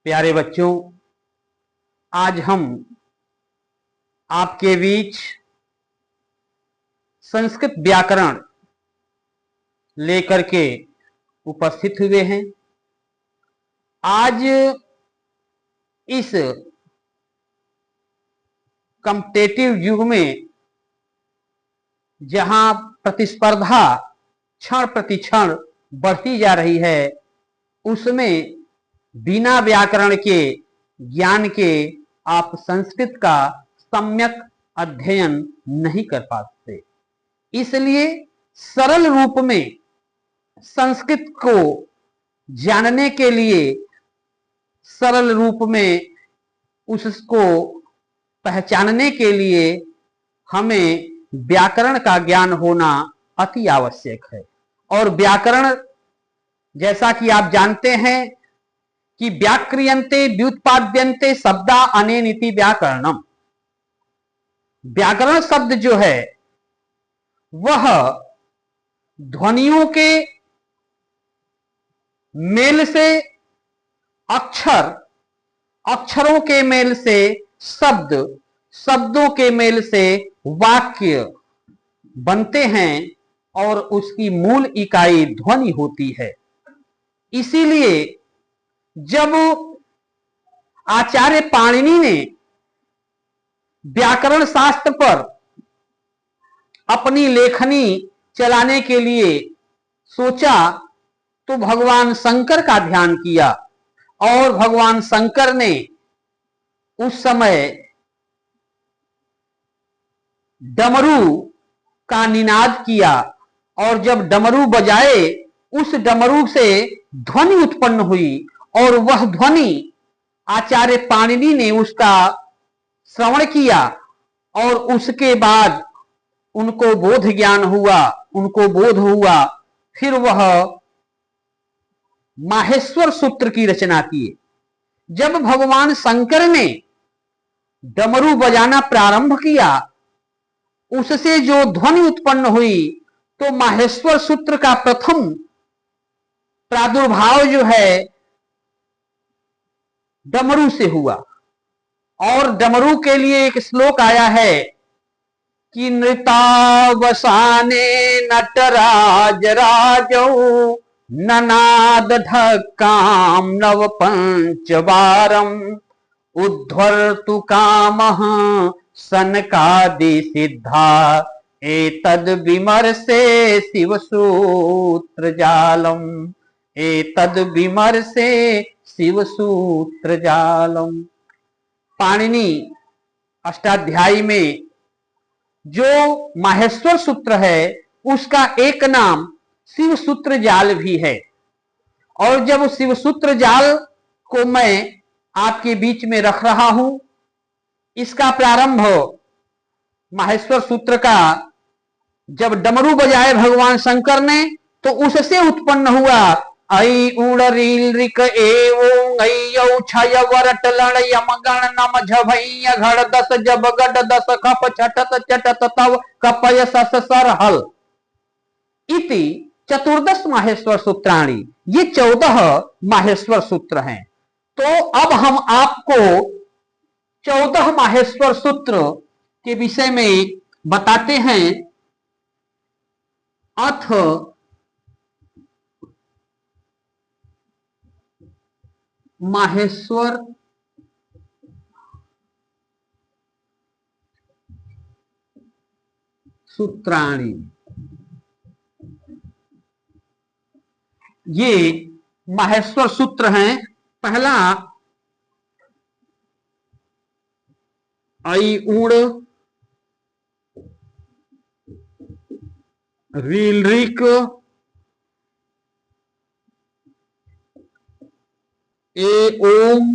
प्यारे बच्चों, आज हम आपके बीच संस्कृत व्याकरण लेकर के उपस्थित हुए हैं। आज इस कॉम्पिटिटिव युग में जहां प्रतिस्पर्धा क्षण प्रति क्षण बढ़ती जा रही है, उसमें बिना व्याकरण के ज्ञान के आप संस्कृत का सम्यक अध्ययन नहीं कर पाते। इसलिए सरल रूप में संस्कृत को जानने के लिए, सरल रूप में उसको पहचानने के लिए हमें व्याकरण का ज्ञान होना अति आवश्यक है। और व्याकरण, जैसा कि आप जानते हैं कि व्याक्रियन्ते व्युत्पाद्यन्ते शब्दा अनेनिति व्याकरणम। व्याकरण शब्द जो है वह ध्वनियों के मेल से अक्षर, अक्षरों के मेल से शब्द, शब्दों के मेल से वाक्य बनते हैं और उसकी मूल इकाई ध्वनि होती है। इसीलिए जब आचार्य पाणिनि ने व्याकरण शास्त्र पर अपनी लेखनी चलाने के लिए सोचा तो भगवान शंकर का ध्यान किया और भगवान शंकर ने उस समय डमरू का निनाद किया और जब डमरू बजाए उस डमरू से ध्वनि उत्पन्न हुई और वह ध्वनि आचार्य पाणिनि ने उसका श्रवण किया और उसके बाद उनको बोध ज्ञान हुआ, उनको बोध हुआ। फिर वह माहेश्वर सूत्र की रचना किए। जब भगवान शंकर ने डमरू बजाना प्रारंभ किया, उससे जो ध्वनि उत्पन्न हुई, तो माहेश्वर सूत्र का प्रथम प्रादुर्भाव जो है डमरू से हुआ। और डमरू के लिए एक श्लोक आया है कि नृतावसाने नटराज राजौ ननाद ढक्काम नव पंचवारम उद्धर्तु कामः सनकादि सिद्धा एतद विमर्शे शिवसूत्र जालम, एतद विमर्शे शिवसूत्र जालम। पाणिनि अष्टाध्यायी में जो माहेश्वर सूत्र है उसका एक नाम शिव सूत्र जाल भी है। और जब शिव सूत्र जाल को मैं आपके बीच में रख रहा हूं, इसका प्रारंभ माहेश्वर सूत्र का जब डमरू बजाए भगवान शंकर ने, तो उससे उत्पन्न हुआ ऐ उड़ रील रिक एवं ऐयौ छय वरट लड़ यम गण नम झभैया घड़ दस जब गड दस खप छटत चटत तव कपय सस सर हल इति चतुर्दश माहेश्वर सूत्राणी। ये 14 माहेश्वर सूत्र हैं। तो अब हम आपको 14 माहेश्वर सूत्र के विषय में बताते हैं। अथ माहेश्वर सूत्राणी। ये माहेश्वर सूत्र हैं। पहला ऐ उड़ रील रिक ए ओम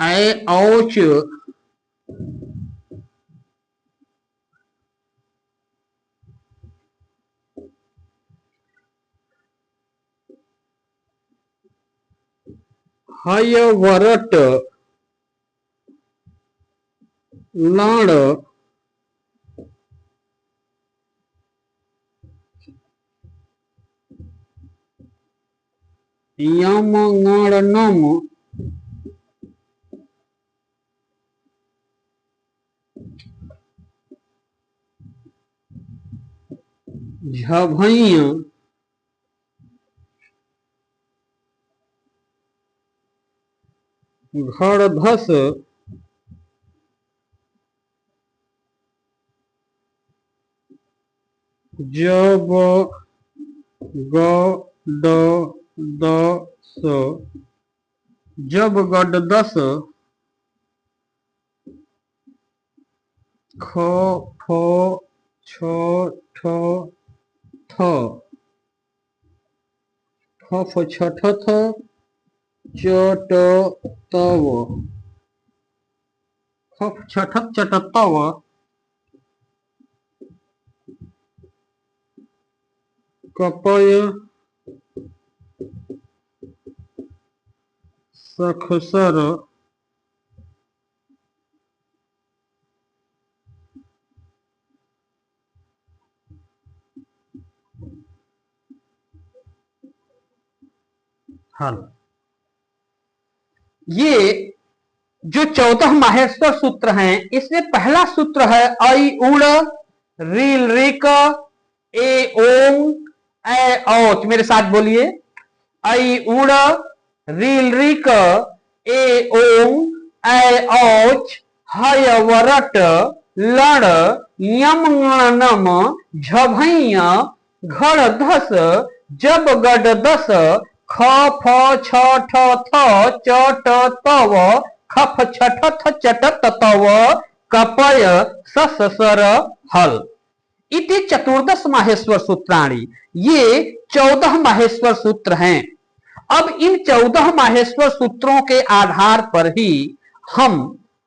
ऐ औच हय वरट लड़ यम ङ नम झभैया घर धस जब गड दस जब गड दस ख फ छ ठ थ फ फ छ ठ थ च ट तव ख फ छ ठ च ट तव कपय सखसर हल। ये जो 14 माहेश्वर सूत्र हैं, इसमें पहला सूत्र है ऐ उड़ रील रिक ए ओम ए औच। मेरे साथ बोलिए, ऐ उड़ रील रिक ए ओम ए औच हय वरट लड़ यम नम झभैया घड़ धस जब गड दस ख फ छ ठ थ च ट तव खफ छ ठ थ च ट तव कपय सस सर हल। इति चतुर्दश माहेश्वर सूत्राणि। ये 14 माहेश्वर सूत्र हैं। अब इन 14 माहेश्वर सूत्रों के आधार पर ही हम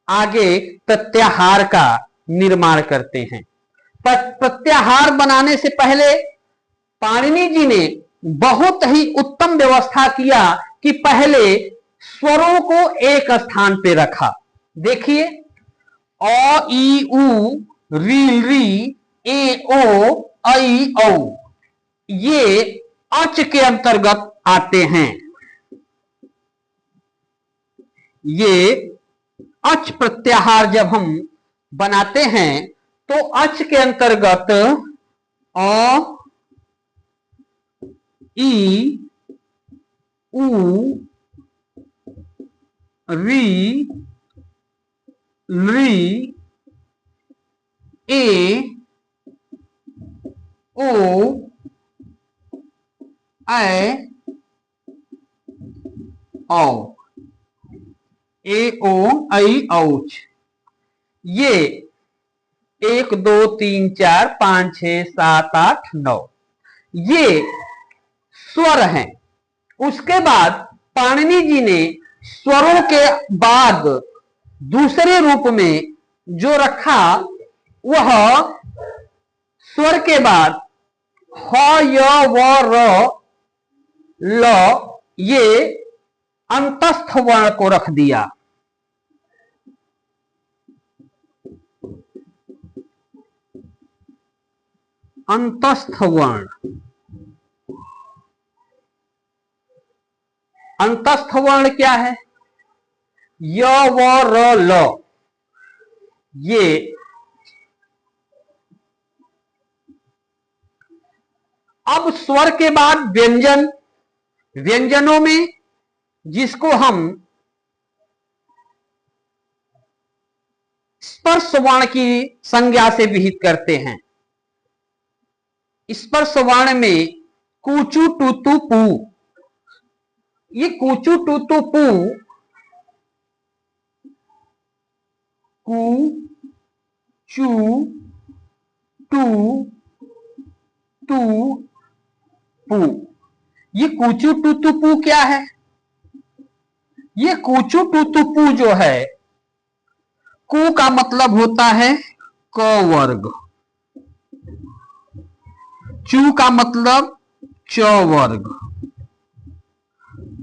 आगे प्रत्याहार का निर्माण करते हैं। प्रत्याहार बनाने से पहले पाणिनि जी ने बहुत ही उत्तम व्यवस्था किया कि पहले स्वरों को एक स्थान पे रखा। देखिए, अ ई उ री री ए ओ ऐ औ ये अच के अंतर्गत आते हैं। ये अच प्रत्याहार जब हम बनाते हैं तो अच के अंतर्गत अ ई उ री ली ए ओ ऐ औ ए ओ ऐ औच। ये 1 2 3 4 5 6 7 8 9 ये स्वर हैं। उसके बाद पाणिनि जी ने स्वरों के बाद दूसरे रूप में जो रखा वह स्वर के बाद ह य व र ल ये अंतस्थ वर्ण को रख दिया। अंतस्थ वर्ण, अंतस्थ वर्ण क्या है? य व र ल। ये अब स्वर के बाद व्यंजन, व्यंजनों में जिसको हम स्पर्श वर्ण की संज्ञा से विहित करते हैं। स्पर्श वर्ण में कूचू टूतू पू, ये कूचू टूतू पू, कू चू टू टू पू, ये कूचू टूतू पू क्या है? ये कूचू टूतू पू जो है, कू का मतलब होता है क वर्ग, चू का मतलब च वर्ग,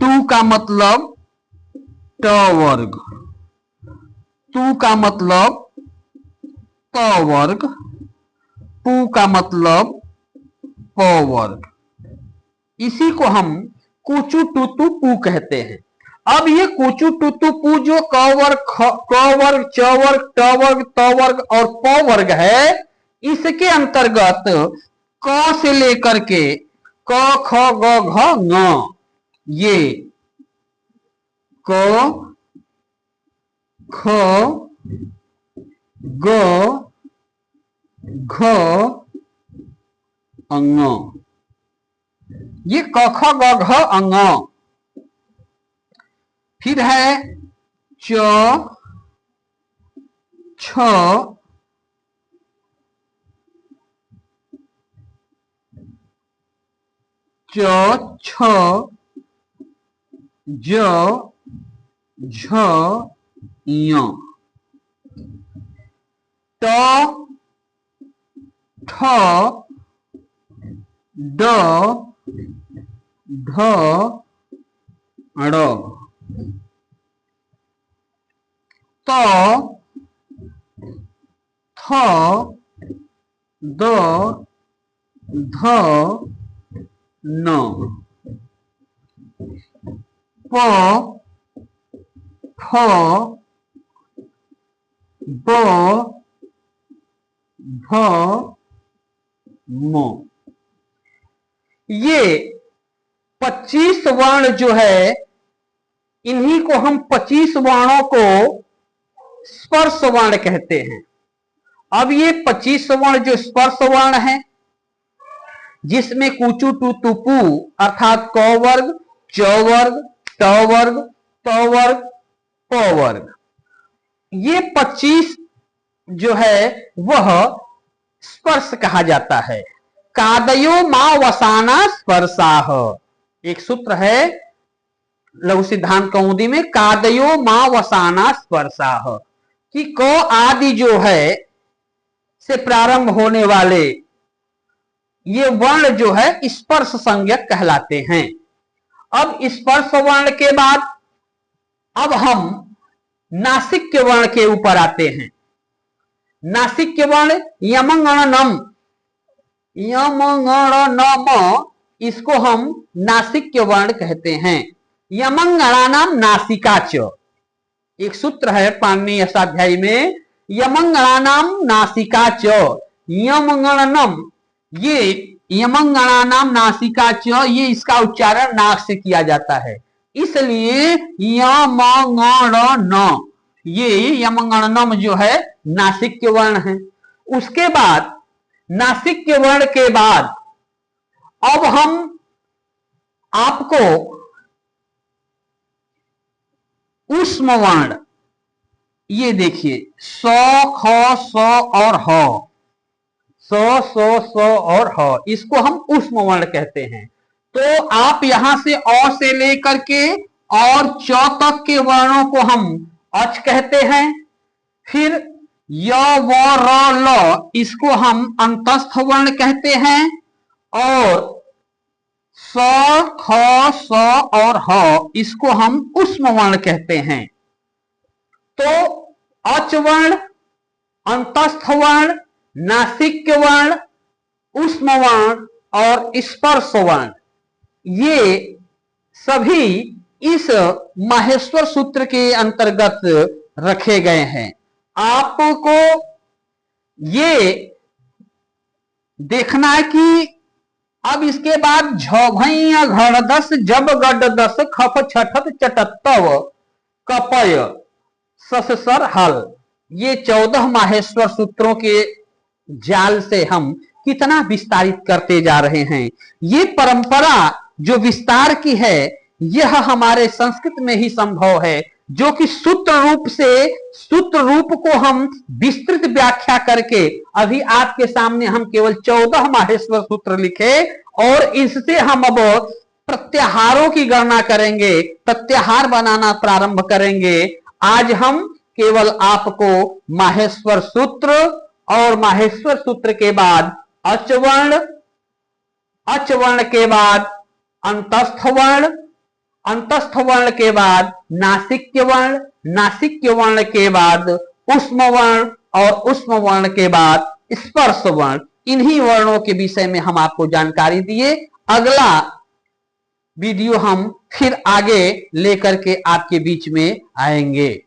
टू का मतलब ट वर्ग, तू का मतलब त वर्ग, पू का मतलब प वर्ग। इसी को हम कुचु टुतु पू कहते हैं। अब ये कुचु टुतु पू जो क वर्ग, क वर्ग, च वर्ग, ट वर्ग, त वर्ग और प वर्ग है, इसके अंतर्गत क से लेकर के क ख ग घ ङ, ये क ख ग घ ङ, ये क ख ग घ ङ। फिर है च छ छ ज झ ञ, ट ठ ड ढ ड़, त थ द ध न, प फ ब भ म। ये 25 वर्ण जो है, इन्हीं को हम 25 वर्णों को स्पर्श वर्ण कहते हैं। अब ये 25 वर्ण जो स्पर्श वर्ण है, जिसमें कुचु टू तुपू अर्थात क वर्ग, च वर्ग, ट वर्ग, त वर्ग, प वर्ग, ये 25 जो है वह स्पर्श कहा जाता है। कादयो मा वसाना स्पर्शाह, एक सूत्र है लघु सिद्धांत कौमुदी में, कादयो मा वसाना स्पर्शाह, कि क आदि जो है से प्रारंभ होने वाले ये वर्ण जो है स्पर्श संज्ञक कहलाते हैं। अब स्पर्श वर्ण के बाद अब हम नासिक वर्ण के ऊपर आते हैं। नासिक वर्ण यमंगणनम, यमंगणनम, इसको हम नासिक वर्ण कहते हैं। यमंगणानाम नासिका च, एक सूत्र है पाणिनि अष्टाध्यायी में, यमंगणानाम नासिका च, यमंगणनम, ये यमंगणानाम नासिका च, ये इसका उच्चारण नाक से किया जाता है, इसलिए यमंगणन, ये यमंगणनम जो है नासिक वर्ण है। उसके बाद नासिक वर्ण के बाद अब हम आपको ऊष्म वर्ण, ये देखिए स ख स और ह, स और ह, इसको हम ऊष्म वर्ण कहते हैं। तो आप यहां से अ से लेकर के और च तक के वर्णों को हम अच कहते हैं। फिर य व र ल, इसको हम अंतस्थ वर्ण कहते हैं। और स ख स और ह, इसको हम ऊष्म वर्ण कहते हैं। तो अच वर्ण, अंतस्थ वर्ण, नासिक वर्ण, ऊष्म वर्ण और स्पर्श वर्ण, ये सभी इस माहेश्वर सूत्र के अंतर्गत रखे गए हैं। आपको ये देखना है कि अब इसके बाद झ घड़ दस, जब गड दस, खप छठत चटत्तव, कपय सस सर हल, ये 14 माहेश्वर सूत्रों के जाल से हम कितना विस्तारित करते जा रहे हैं। ये परंपरा जो विस्तार की है, यह हमारे संस्कृत में ही संभव है, जो कि सूत्र रूप से, सूत्र रूप को हम विस्तृत व्याख्या करके अभी आपके सामने हम केवल 14 माहेश्वर सूत्र लिखे, और इससे हम अब प्रत्याहारों की गणना करेंगे, प्रत्याहार बनाना प्रारंभ करेंगे। आज हम केवल आपको माहेश्वर सूत्र और माहेश्वर सूत्र के बाद अचवर्ण, अचवर्ण के बाद अंतस्थ वर्ण, अंतस्थ वर्ण के बाद नासिक वर्ण, नासिक वर्ण के बाद ऊष्म वर्ण और ऊष्म वर्ण के बाद स्पर्श वर्ण, इन्हीं वर्णों के विषय में हम आपको जानकारी दिए। अगला वीडियो हम फिर आगे लेकर के आपके बीच में आएंगे।